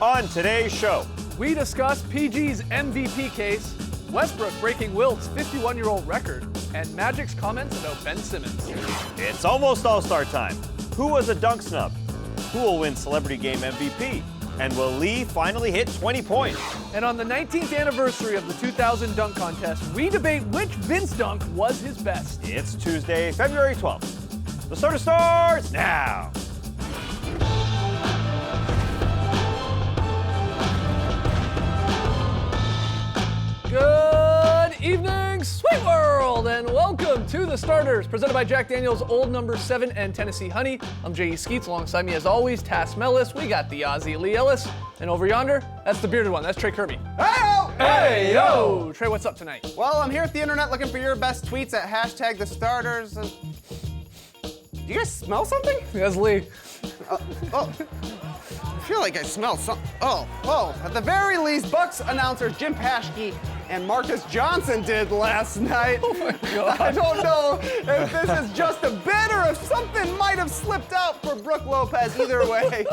On today's show, we discuss PG's MVP case, Westbrook breaking Wilt's 51-year-old record, and Magic's comments about Ben Simmons. it's almost All-Star time. Who was a dunk snub? Who will win Celebrity Game MVP? And will Lee finally hit 20 points? And on the 19th anniversary of the 2000 dunk contest, we debate which Vince dunk was his best. It's Tuesday, February 12th. The starter starts now. Good evening, Sweet World, and welcome to The Starters, presented by Jack Daniel's Old No. 7 and Tennessee Honey. I'm J.E. Skeets, alongside me as always, Tass Mellis. We got the Aussie Lee Ellis, and over yonder, that's the bearded one, that's Trey Kirby. Hey-o! Hey, yo! Trey, what's up tonight? Well, I'm here at the internet looking for your best tweets at hashtag the starters. Do you guys smell something? Yes, Lee. I feel like I smell something. Whoa. At the very least, Bucks announcer Jim Paschke and Marcus Johnson did last night. Oh my God. I don't know if this is just a bit or if something might have slipped out for Brooke Lopez. Either way,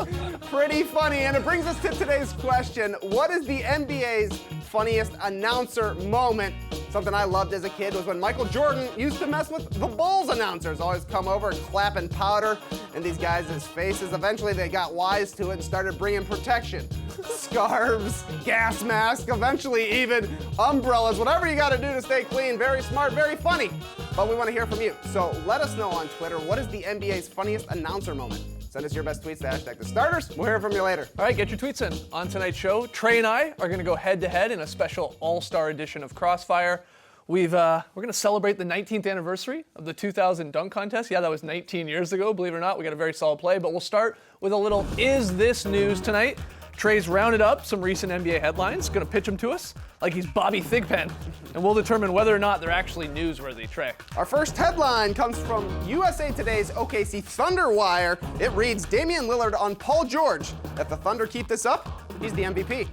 pretty funny. And it brings us to today's question. What is the NBA's funniest announcer moment? Something I loved as a kid was when Michael Jordan used to mess with the Bulls announcers. Always come over and clapping powder in these guys' faces. Eventually they got wise to it and started bringing protection. Scarves, gas masks, eventually even umbrellas, whatever you gotta do to stay clean. Very smart, very funny. But we wanna hear from you. So let us know on Twitter, what is the NBA's funniest announcer moment? Send us your best tweets to hashtag the starters. We'll hear from you later. All right, get your tweets in. On tonight's show, Trey and I are going to go head-to-head in a special all-star edition of Crossfire. We're going to celebrate the 19th anniversary of the 2000 dunk contest. Yeah, that was 19 years ago, believe it or not. We got a very solid play, but we'll start with a little Is This News tonight. Trey's rounded up some recent NBA headlines, going to pitch them to us like he's Bobby Thigpen, and we'll determine whether or not they're actually newsworthy. Trey. Our first headline comes from USA Today's OKC Thunder Wire. It reads, Damian Lillard on Paul George. If the Thunder keep this up, he's the MVP.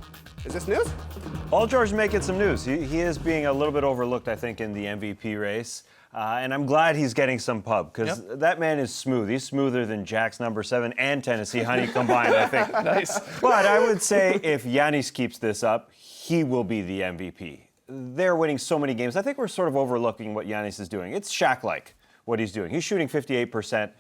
Is this news? Paul George making some news. He is being a little bit overlooked, I think, in the MVP race. And I'm glad he's getting some pub, because that man is smooth. He's smoother than Jack's No. 7 and Tennessee Honey combined, I think. Nice. But I would say if Giannis keeps this up, he will be the MVP. They're winning so many games. I think we're sort of overlooking what Giannis is doing. It's Shaq-like, what he's doing. He's shooting 58%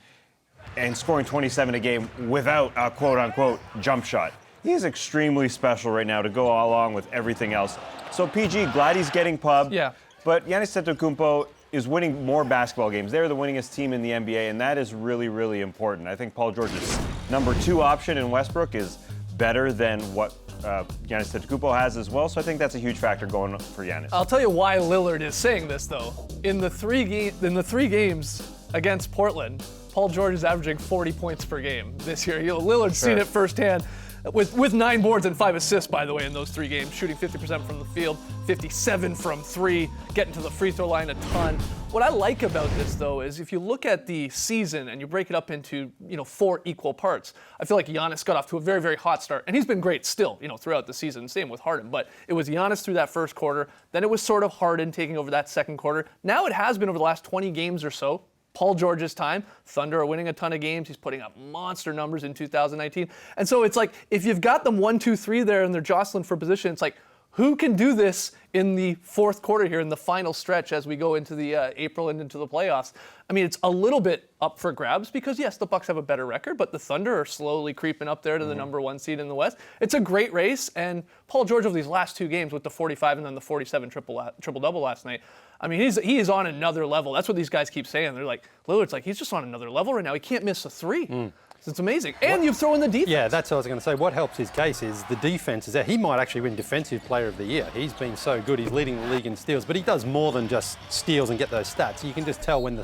and scoring 27 a game without a quote-unquote jump shot. He's extremely special right now to go along with everything else. So PG, glad he's getting pub. Yeah. But Giannis Antetokounmpo is winning more basketball games. They're the winningest team in the NBA, and that is really, really important. I think Paul George's number 2 option in Westbrook is better than what Giannis Antetokounmpo has as well, so I think that's a huge factor going for Giannis. I'll tell you why Lillard is saying this, though. In the three games against Portland, Paul George is averaging 40 points per game this year. Lillard's seen it firsthand. With 9 boards and 5 assists, by the way, in those 3 games, shooting 50% from the field, 57 from 3, getting to the free throw line a ton. What I like about this, though, is if you look at the season and you break it up into 4 equal parts, I feel like Giannis got off to a very, very hot start, and he's been great still, throughout the season. Same with Harden, but it was Giannis through that first quarter, then it was sort of Harden taking over that second quarter. Now it has been over the last 20 games or so. Paul George's time. Thunder are winning a ton of games. He's putting up monster numbers in 2019. And so it's like, if you've got them 1, 2, 3 there and they're jostling for position, it's like, who can do this in the fourth quarter here in the final stretch as we go into the April and into the playoffs? I mean, it's a little bit up for grabs because, yes, the Bucks have a better record, but the Thunder are slowly creeping up there to the number 1 seed in the West. It's a great race, and Paul George over these last 2 games with the 45 and then the 47 triple-double last night, I mean, he is on another level. That's what these guys keep saying. They're like, Lillard's like, he's just on another level right now. He can't miss a 3. It's amazing. And you throw in the defense. Yeah, that's what I was going to say. What helps his case is the defense is there. He might actually win Defensive Player of the Year. He's been so good. He's leading the league in steals, but he does more than just steals and get those stats. You can just tell when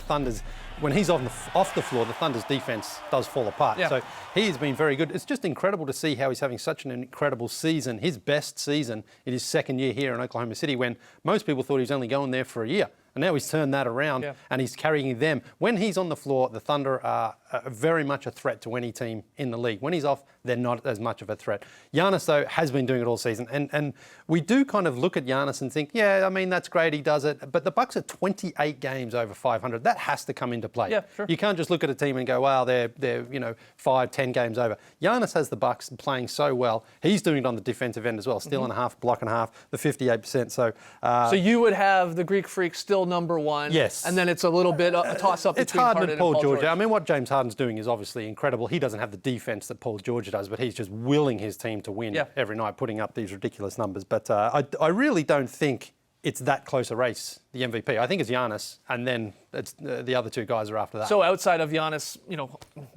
when he's off the floor, the Thunder's defense does fall apart. Yeah. So he has been very good. It's just incredible to see how he's having such an incredible season, his best season in his second year here in Oklahoma City, when most people thought he was only going there for a year. And now he's turned that around and he's carrying them. When he's on the floor, the Thunder are very much a threat to any team in the league. When he's off, they're not as much of a threat. Giannis, though, has been doing it all season. And we do kind of look at Giannis and think, yeah, I mean, that's great, he does it. But the Bucks are 28 games over 500. That has to come into play. Yeah, sure. You can't just look at a team and go, wow, they're 5-10 games over. Giannis has the Bucks playing so well. He's doing it on the defensive end as well. Steal and a half, block and a half, the 58%. So you would have the Greek Freak still number one. Yes. And then it's a little bit a toss-up it's between Harden Harden and Paul George. George. I mean, what James Harden's doing is obviously incredible. He doesn't have the defense that Paul George does, but he's just willing his team to win every night, putting up these ridiculous numbers. But I really don't think it's that close a race, the MVP. I think it's Giannis, and then it's, the other two guys are after that. So outside of Giannis,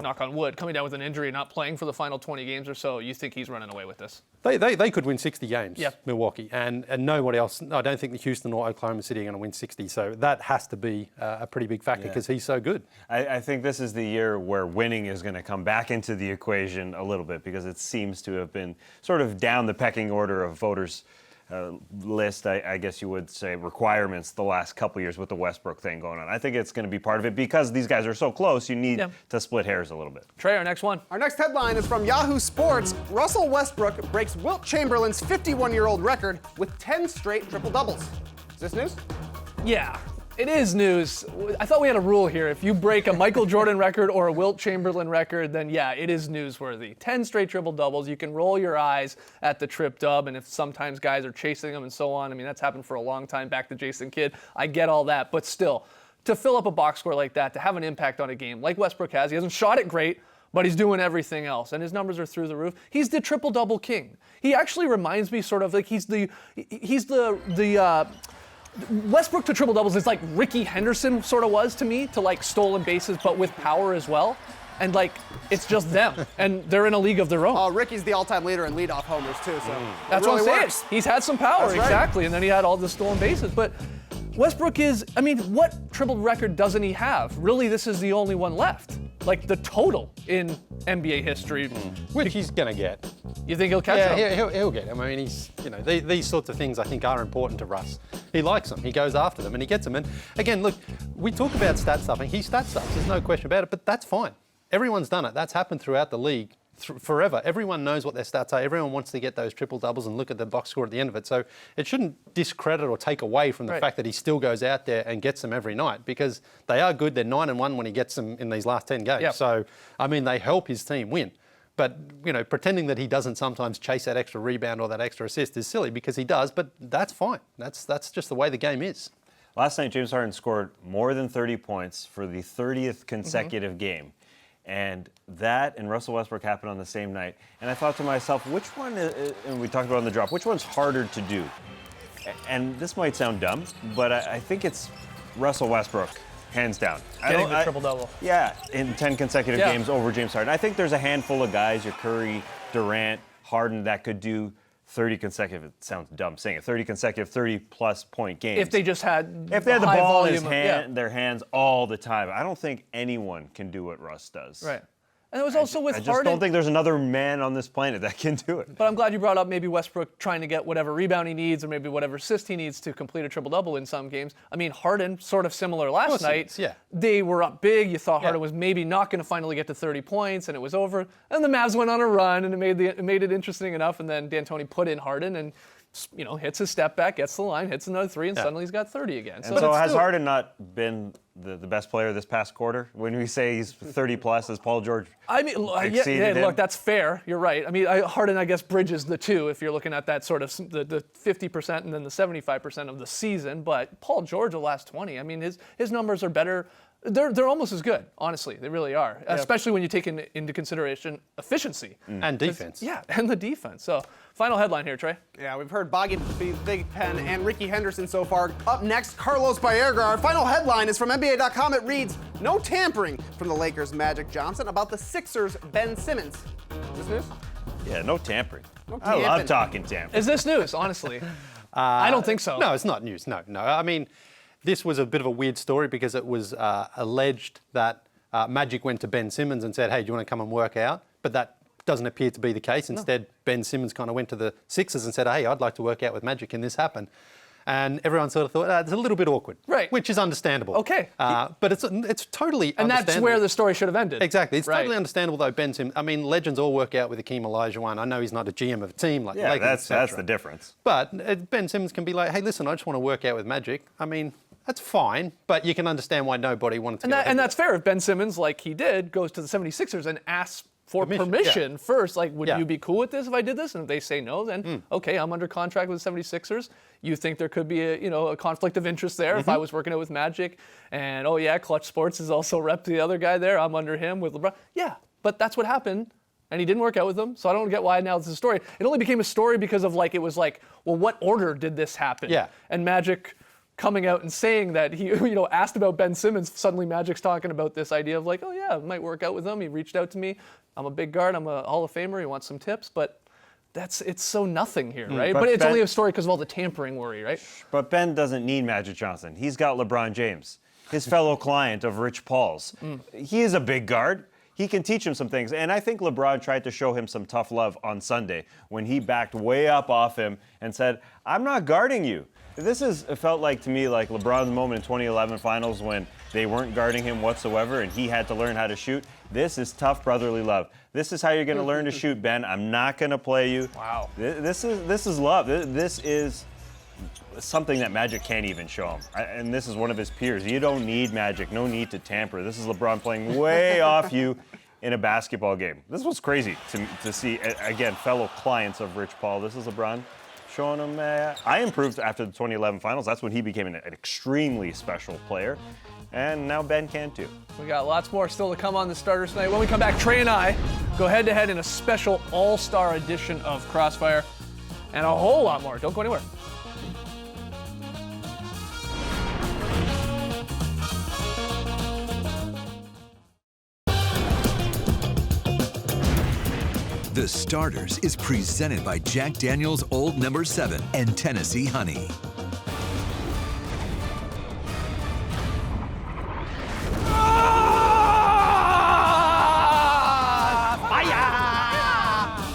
knock on wood, coming down with an injury, not playing for the final 20 games or so, you think he's running away with this? They could win 60 games, Yeah. Milwaukee, and nobody else. I don't think that Houston or Oklahoma City are going to win 60. So that has to be a pretty big factor because he's so good. I think this is the year where winning is going to come back into the equation a little bit because it seems to have been sort of down the pecking order of voters' list, I guess you would say, requirements the last couple years with the Westbrook thing going on. I think it's going to be part of it because these guys are so close, you need to split hairs a little bit. Trey, our next one. Our next headline is from Yahoo Sports. Russell Westbrook breaks Wilt Chamberlain's 51-year-old record with 10 straight triple-doubles. Is this news? Yeah, it is news. I thought we had a rule here. If you break a Michael Jordan record or a Wilt Chamberlain record, then yeah, it is newsworthy. 10 straight triple-doubles. You can roll your eyes at the trip-dub, and if sometimes guys are chasing them and so on, I mean, that's happened for a long time, back to Jason Kidd. I get all that, but still, to fill up a box score like that, to have an impact on a game like Westbrook has, he hasn't shot it great, but he's doing everything else, and his numbers are through the roof. He's the triple-double king. He actually reminds me sort of like he's the Westbrook to triple doubles is like Ricky Henderson sort of was to me, to like stolen bases, but with power as well. And like, it's just them. And they're in a league of their own. Ricky's the all-time leader in leadoff homers, too, so That's it really what I'm saying. works. He's had some power, That's right. exactly. And then he had all the stolen bases. But Westbrook is, I mean, what triple record doesn't he have? Really, this is the only one left. Like the total in NBA history. Which he's going to get. You think he'll catch up? Yeah, he'll get him. I mean, these sorts of things I think are important to Russ. He likes them. He goes after them and he gets them. And again, look, we talk about stat stuffing. He stat stuffs. There's no question about it. But that's fine. Everyone's done it. That's happened throughout the league forever. Everyone knows what their stats are. Everyone wants to get those triple doubles and look at the box score at the end of it. So it shouldn't discredit or take away from the fact that he still goes out there and gets them every night because they are good. They're 9-1 when he gets them in these last 10 games. Yep. So, I mean, they help his team win. But, pretending that he doesn't sometimes chase that extra rebound or that extra assist is silly because he does, but that's fine. That's just the way the game is. Last night, James Harden scored more than 30 points for the 30th consecutive game. And that and Russell Westbrook happened on the same night. And I thought to myself, which one, and we talked about on the drop, which one's harder to do? And this might sound dumb, but I think it's Russell Westbrook, hands down. Getting the triple-double. Yeah, in 10 consecutive games over James Harden. I think there's a handful of guys, your Curry, Durant, Harden, that could do 30 consecutive, it sounds dumb saying it, 30 consecutive 30-plus point games. If they just had If they had the high ball in volume their hands all the time. I don't think anyone can do what Russ does. Right. And it was also with I just Harden. don't think there's another man on this planet that can do it. But I'm glad you brought up maybe Westbrook trying to get whatever rebound he needs or maybe whatever assist he needs to complete a triple-double in some games. I mean, Harden, sort of similar last night. Yeah. They were up big. You thought Harden was maybe not going to finally get to 30 points, and it was over. And the Mavs went on a run, and it made it interesting enough. And then D'Antoni put in Harden and, hits his step back, gets the line, hits another three, and suddenly he's got 30 again. And so has Harden not been the best player this past quarter? When we say he's 30-plus, has Paul George exceeded him? Look, that's fair. You're right. I mean, Harden, I guess, bridges the two if you're looking at that sort of the 50% and then the 75% of the season. But Paul George, the last 20, I mean, his numbers are better. They're almost as good, honestly. They really are, especially when you take into consideration efficiency. And defense. Yeah, and the defense. So, final headline here, Trey. Yeah, we've heard Boggy Big Pen and Ricky Henderson so far. Up next, Carlos Baerga. Our final headline is from NBA.com. It reads, no tampering from the Lakers' Magic Johnson about the Sixers' Ben Simmons. Is this news? Yeah, no tampering. No I love tampering. talking tampering. Is this news, honestly? I don't think so. No, it's not news. No. I mean, this was a bit of a weird story because it was alleged that Magic went to Ben Simmons and said, hey, do you want to come and work out? But that doesn't appear to be the case. Instead, Ben Simmons kind of went to the Sixers and said, hey, I'd like to work out with Magic. Can this happen? And everyone sort of thought, it's a little bit awkward. Right. Which is understandable. Okay. But it's totally And understandable. that's where the story should have ended. Exactly. It's Right. totally understandable, though, Ben Simmons. I mean, legends all work out with Akeem Olajuwon. I know he's not a GM of a team like Yeah, Lakers, that's the difference. But Ben Simmons can be like, hey, listen, I just want to work out with Magic. I mean, that's fine, but you can understand why nobody wanted to go ahead And with that's fair. If Ben Simmons, like he did, goes to the 76ers and asks for Permission, permission first, like, would Yeah. you be cool with this if I did this? And if they say no, then okay, I'm under contract with the 76ers. You think there could be a conflict of interest there if I was working out with Magic, and oh yeah, Clutch Sports is also rep the other guy there. I'm under him with LeBron. Yeah, but that's what happened. And he didn't work out with them, so I don't get why now it's a story. It only became a story because of it was like, well, what order did this happen? Yeah. And Magic coming out and saying that he, asked about Ben Simmons. Suddenly Magic's talking about this idea of like, oh yeah, it might work out with him. He reached out to me. I'm a big guard. I'm a Hall of Famer. He wants some tips, but it's so nothing here, right? But But it's Ben- only a story because of all the tampering worry, right? But Ben doesn't need Magic Johnson. He's got LeBron James, his fellow client of Rich Paul's. He is a big guard. He can teach him some things. And I think LeBron tried to show him some tough love on Sunday when he backed way up off him and said, I'm not guarding you. It felt like to me like LeBron's moment in 2011 finals when they weren't guarding him whatsoever and he had to learn how to shoot. This is tough brotherly love. This is how you're going to learn to shoot, Ben. I'm not going to play you. Wow. This is love. This is something that Magic can't even show him. And this is one of his peers. You don't need Magic. No need to tamper. This is LeBron playing way off you in a basketball game. This was crazy to see, again, fellow clients of Rich Paul. This is LeBron showing him, I improved after the 2011 finals. That's when he became an extremely special player. And now Ben can too. We got lots more still to come on the starters tonight. When we come back, Trey and I go head-to-head in a special all-star edition of Crossfire and a whole lot more. Don't go anywhere. The Starters is presented by Jack Daniel's Old No. 7 and Tennessee Honey.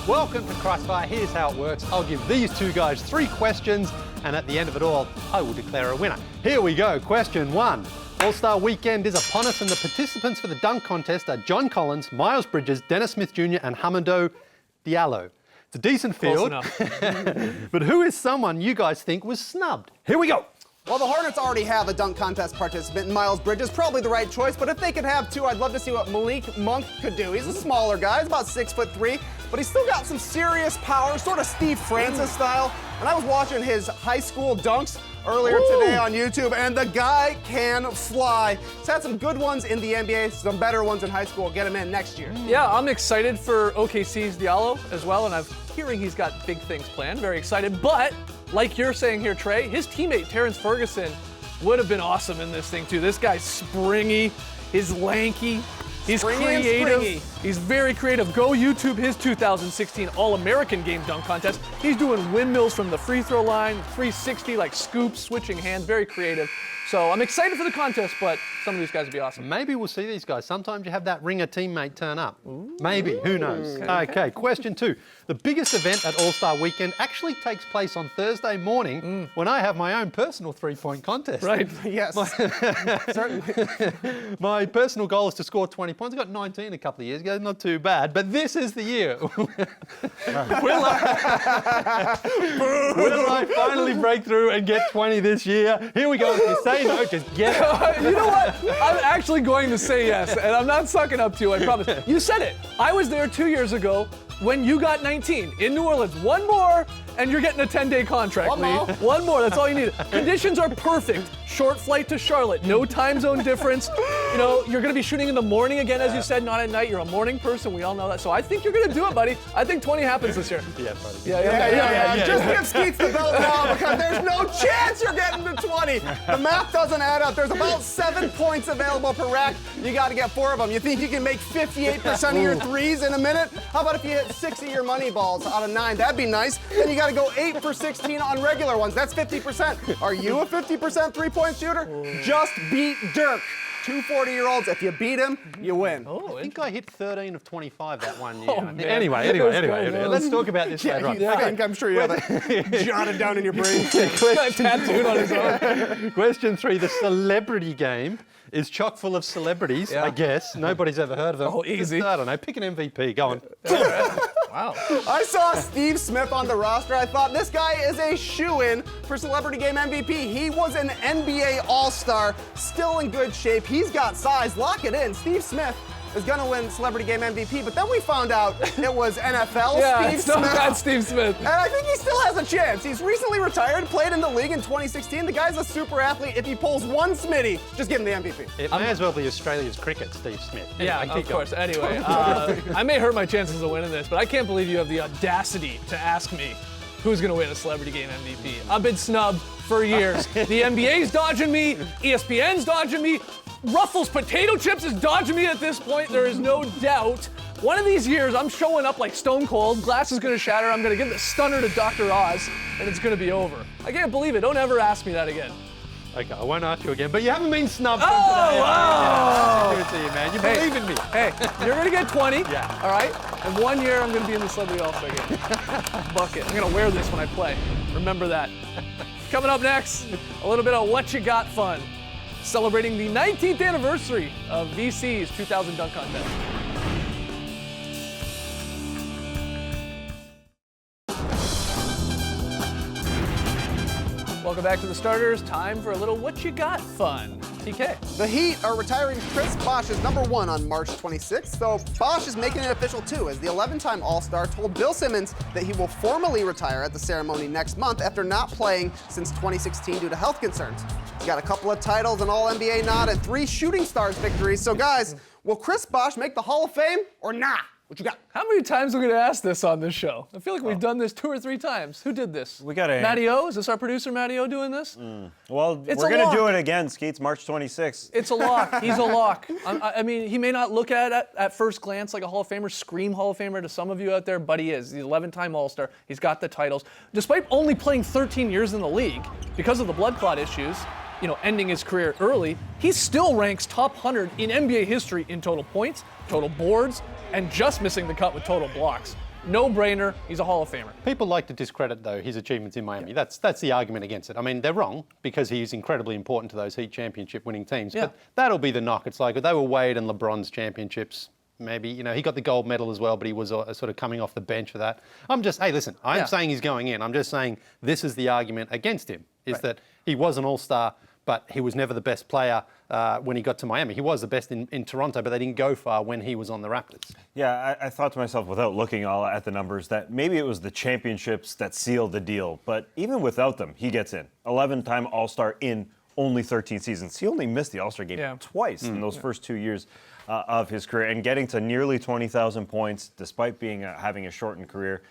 Welcome to Crossfire. Here's how it works. I'll give these two guys 3 questions, and at the end of it all, I will declare a winner. Here we go. Question 1. All-Star Weekend is upon us, and the participants for the dunk contest are John Collins, Miles Bridges, Dennis Smith Jr., and Hamidou Diallo. It's a decent field, but who is someone you guys think was snubbed? Here we go. Well, the Hornets already have a dunk contest participant in Miles Bridges, probably the right choice, but if they could have 2, I'd love to see what Malik Monk could do. He's a smaller guy, he's about 6'3", but he's still got some serious power, sort of Steve Francis style. And I was watching his high school dunks earlier today on YouTube, and the guy can fly. He's had some good ones in the NBA, some better ones in high school. Get him in next year. Yeah, I'm excited for OKC's Diallo as well, and I'm hearing he's got big things planned. Very excited, but like you're saying here, Trey, his teammate Terrence Ferguson would have been awesome in this thing too. This guy's springy, he's lanky, he's creative. He's very creative. Go YouTube his 2016 All-American Game dunk contest. He's doing windmills from the free throw line, 360, like scoops, switching hands, very creative. So I'm excited for the contest, but some of these guys would be awesome. Maybe we'll see these guys. Sometimes you have that ringer teammate turn up. Maybe, who knows? Okay, question 2. The biggest event at All-Star Weekend actually takes place on Thursday morning when I have my own personal 3-point contest. Right. Yes, certainly. My personal goal is to score 20 points. I got 19 a couple of years ago, not too bad. But this is the year. Will I finally break through and get 20 this year? Here we go. If you say no, just get it. You know what? I'm actually going to say yes, and I'm not sucking up to you, I promise. You said it. I was there 2 years ago when you got 19 in New Orleans. One more, and you're getting a 10-day contract, One Lee. more. One more, that's all you need. Conditions are perfect. Short flight to Charlotte, no time zone difference. You know, you're going to be shooting in the morning again, as you said, not at night. You're a morning person, we all know that. So I think you're going to do it, buddy. I think 20 happens this year. Yeah, buddy. Yeah. Just give Skeets the belt now because there's no chance you're getting to 20. The math doesn't add up. There's about 7 points available per rack. You got to get 4 of them. You think you can make 58% of your threes in a minute? How about if you hit 6 of your money balls out of 9? That'd be nice. Then you got to go 8 for 16 on regular ones. That's 50%. Are you a 50% three-point shooter? Just beat Dirk. two 40-year-olds. If you beat him, you win. Oh, I think I hit 13 of 25 that one year. Oh, I think. man. Anyway, let's talk about this later on. I'm sure you have it jotted down in your brain. tattooed on his arm. Question 3, the celebrity game is chock full of celebrities, Yeah. I guess. Nobody's ever heard of them. Oh, easy. I don't know, pick an MVP, go on. Wow. I saw Steve Smith on the roster. I thought this guy is a shoo-in for Celebrity Game MVP. He was an NBA All-Star, still in good shape. He's got size. Lock it in. Steve Smith is going to win Celebrity Game MVP, but then we found out it was NFL Yeah, Steve it's not Smith. bad, Steve Smith. And I think he still has a chance. He's recently retired, played in the league in 2016. The guy's a super athlete. If he pulls one smitty, just give him the MVP. It may as well be Australia's cricket, Steve Smith. Yeah, Anyway, of keep going. course. Anyway, I may hurt my chances of winning this, but I can't believe you have the audacity to ask me who's going to win a Celebrity Game MVP. I've been snubbed for years. The NBA's dodging me. ESPN's dodging me. Ruffles Potato Chips is dodging me at this point. There is no doubt. One of these years, I'm showing up like Stone Cold. Glass is going to shatter. I'm going to give the stunner to Dr. Oz, and it's going to be over. I can't believe it. Don't ever ask me that again. Okay, I won't ask you again, but you haven't been snubbed Oh, from today. wow. Give it to you, man. You Hey. believe in me. Hey, you're gonna get 20. Yeah. All right. And 1 year, I'm gonna be in the Celebrity All-Star game. Bucket. I'm gonna wear this when I play. Remember that. Coming up next, a little bit of what you got fun, celebrating the 19th anniversary of VC's 2000 dunk contest. Welcome back to the starters. Time for a little what you got fun. TK. The Heat are retiring Chris Bosh as number 1 on March 26th, so Bosh is making it official too, as the 11-time All-Star told Bill Simmons that he will formally retire at the ceremony next month after not playing since 2016 due to health concerns. He's got a couple of titles, an All-NBA nod, and 3 Shooting Stars victories. So guys, will Chris Bosh make the Hall of Fame or not? What you got? How many times are we gonna ask this on this show? I feel like we've done this 2 or 3 times. Who did this? We gotta- Matty O? Is this our producer Matty O doing this? Well, It's we're a going lock. to do it again, Skeets, March 26th. It's a lock. He's a lock. I mean, he may not look at first glance like a Hall of Famer, scream Hall of Famer to some of you out there, but he is. He's 11-time All-Star. He's got the titles. Despite only playing 13 years in the league, because of the blood clot issues, ending his career early, he still ranks top 100 in NBA history in total points, total boards, and just missing the cut with total blocks. No brainer. He's a Hall of Famer. People like to discredit, though, his achievements in Miami. That's the argument against it. I mean, they're wrong because he's incredibly important to those Heat championship winning teams. Yeah. But that'll be the knock. It's like they were Wade and LeBron's championships. Maybe, he got the gold medal as well, but he was sort of coming off the bench for that. I'm saying he's going in. I'm just saying this is the argument against him, is that he was an all-star, but he was never the best player when he got to Miami. He was the best in Toronto, but they didn't go far when he was on the Raptors. Yeah, I thought to myself, without looking all at the numbers, that maybe it was the championships that sealed the deal. But even without them, he gets in. 11-time All-Star in only 13 seasons. He only missed the All-Star game twice in those first 2 years of his career. And getting to nearly 20,000 points, despite having a shortened career,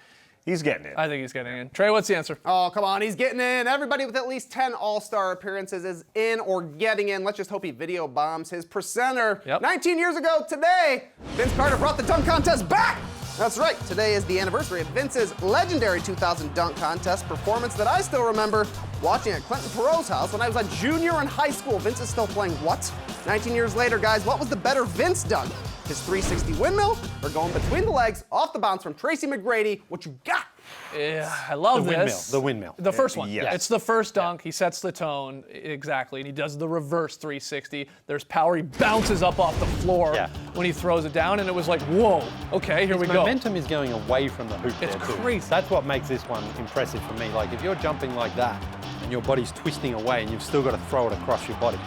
he's getting it. I think he's getting in. Trey, what's the answer? Oh, come on, he's getting in. Everybody with at least 10 All-Star appearances is in or getting in. Let's just hope he video bombs his presenter. Yep. 19 years ago today, Vince Carter brought the dunk contest back. That's right, today is the anniversary of Vince's legendary 2000 dunk contest performance that I still remember watching at Clinton Perot's house when I was a junior in high school. Vince is still playing what? 19 years later, guys, what was the better Vince dunk? His 360 windmill or going between the legs off the bounce from Tracy McGrady? What you got? Yeah, I love The windmill, this. the windmill. The first one. Yes. It's the first dunk. He sets the tone exactly, and he does the reverse 360. There's power. He bounces up off the floor Yeah. when he throws it down, and it was like, whoa, okay, here we go. Momentum is going away from the hoop. It's there, too. crazy. That's what makes this one impressive for me. Like if you're jumping like that and your body's twisting away and you've still got to throw it across your body.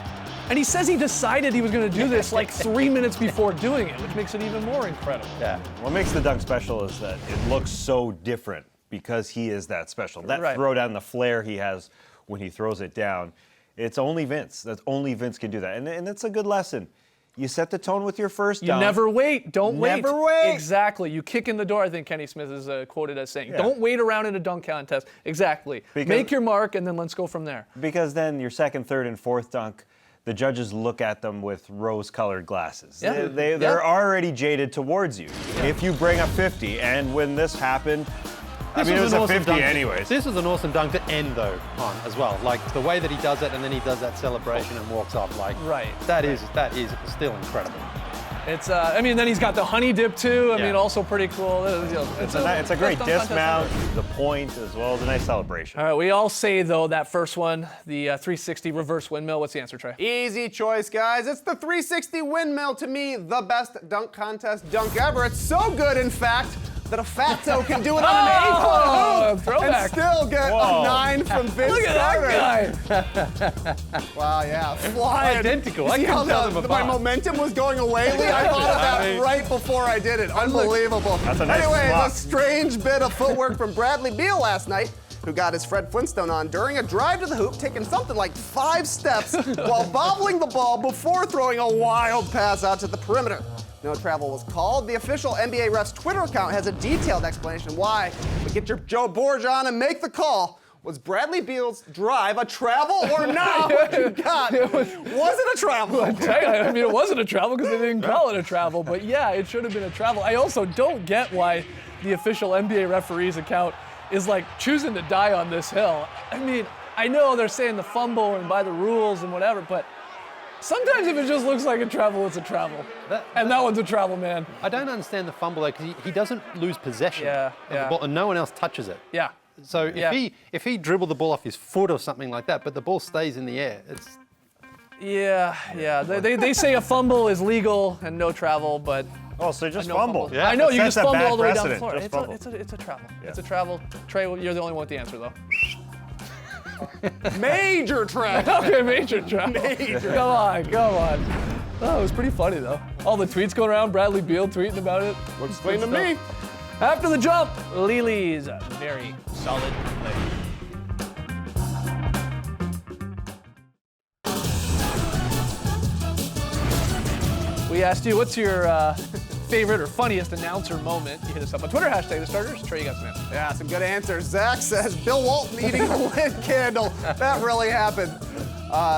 And he says he decided he was going to do this like 3 minutes before doing it, which makes it even more incredible. Yeah. What makes the dunk special is that it looks so different because he is that special. That Right. throw down, the flair he has when he throws it down, it's only Vince. That's only Vince can do that. And it's a good lesson. You set the tone with your first You dunk. never wait. Don't wait. Never wait. Exactly. You kick in the door, I think Kenny Smith is quoted as saying. Yeah. Don't wait around in a dunk contest. Exactly. Because- Make your mark, and then let's go from there. Because then your second, third, and fourth dunk, the judges look at them with rose-colored glasses. Yeah. They're already jaded towards you. If you bring a 50, and when this happened, I mean, it was a 50 dunk. anyways. This was an awesome dunk to end though on as well. Like the way that he does it, and then he does that celebration and walks off. Like Right. that is still incredible. It's, I mean, then he's got the honey dip too. I Yeah. mean, also pretty cool. It's a great dunk contest dismount, ever. the point, as well as a nice celebration. All right, we all say, though, that first one, the 360 reverse windmill. What's the answer, Trey? Easy choice, guys. It's the 360 windmill. To me, the best dunk contest dunk ever. It's so good, in fact, that a fatso can do it on an 8-foot hoop throwback. and still get Whoa. a 9 from Vince Look at Carter. that guy. Wow, yeah, flying. Identical. You I see how couldn't tell them my apart. momentum was going away, Lee? I thought of that right before I did it. Unbelievable. That's a nice Anyway, flop. a strange bit of footwork from Bradley Beal last night, who got his Fred Flintstone on during a drive to the hoop, taking something like 5 steps while bobbling the ball before throwing a wild pass out to the perimeter. No travel was called. The official NBA ref's Twitter account has a detailed explanation why. But get your Joe Borg on and make the call. Was Bradley Beal's drive a travel or not? What you got? Was it a travel? I mean, it wasn't a travel because they didn't call it a travel, but yeah, it should have been a travel. I also don't get why the official NBA referee's account is like choosing to die on this hill. I mean, I know they're saying the fumble and by the rules and whatever, but sometimes if it just looks like a travel, it's a travel. And that one's a travel, man. I don't understand the fumble though, because he doesn't lose possession Yeah, of yeah. the ball, and no one else touches it. Yeah. So Yeah. if he dribbled the ball off his foot or something like that, but the ball stays in the air, it's Yeah. They say a fumble is legal and no travel, but Oh, so just no fumble. fumbles. I know, you Sets just a fumble bad all the way down the precedent. floor. Just fumble. It's a travel. Yeah. It's a travel. Trey, you're the only one with the answer, though. Major travel. Okay, major travel. Come on. Oh, it was pretty funny, though. All the tweets going around, Bradley Beal tweeting about it. Looks clean to Good me. stuff. After the jump, Lili's very solid play. We asked you, what's your favorite or funniest announcer moment? You hit us up on Twitter, hashtag the starters. Trey, you got some answers. Yeah, some good answers. Zach says Bill Walton eating a lit candle. That really happened.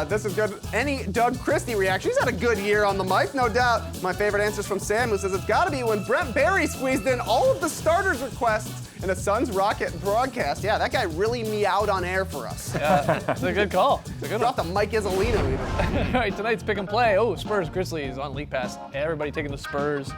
This is good. Any Doug Christie reaction? He's had a good year on the mic, no doubt. My favorite answer's from Sam, who says it's got to be when Brent Barry squeezed in all of the starters' requests in a Suns Rocket broadcast. Yeah, that guy really meowed on air for us. It's a good call. It's a good one. Dropped a Mike Isolino even. All right, tonight's pick and play. Oh, Spurs Grizzlies on League Pass. Everybody taking the Spurs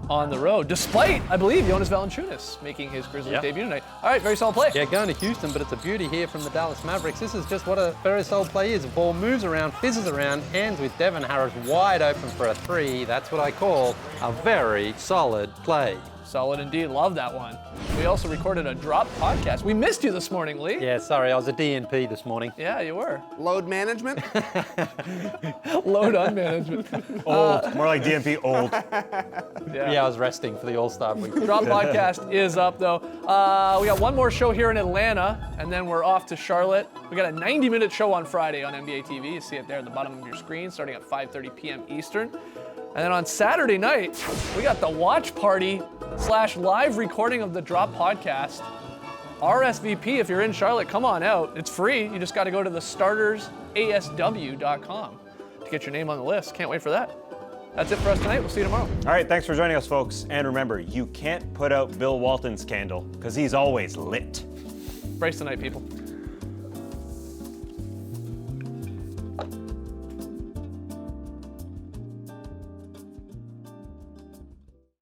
on the road, despite, I believe, Jonas Valanciunas making his Grizzlies debut tonight. All right, very solid play. yeah, going to Houston, but it's a beauty here from the Dallas Mavericks. This is just what a very solid play is. The ball moves around, fizzes around, ends with Devin Harris wide open for a 3. That's what I call a very solid play. Solid indeed. Love that one. We also recorded a drop podcast. We missed you this morning, Lee. Yeah, sorry, I was a DNP this morning. Yeah, you were. Load management. Load on management. Old. More like DMP old. Yeah, I was resting for the All-Star week. Drop podcast is up, though. We got one more show here in Atlanta, and then we're off to Charlotte. We got a 90-minute show on Friday on NBA TV. You see it there at the bottom of your screen, starting at 5:30 p.m. Eastern. And then on Saturday night, we got the watch party / live recording of the Drop podcast. RSVP, if you're in Charlotte, come on out. It's free. You just got to go to thestartersasw.com to get your name on the list. Can't wait for that. That's it for us tonight. We'll see you tomorrow. All right, thanks for joining us, folks. And remember, you can't put out Bill Walton's candle because he's always lit. Brace tonight, people.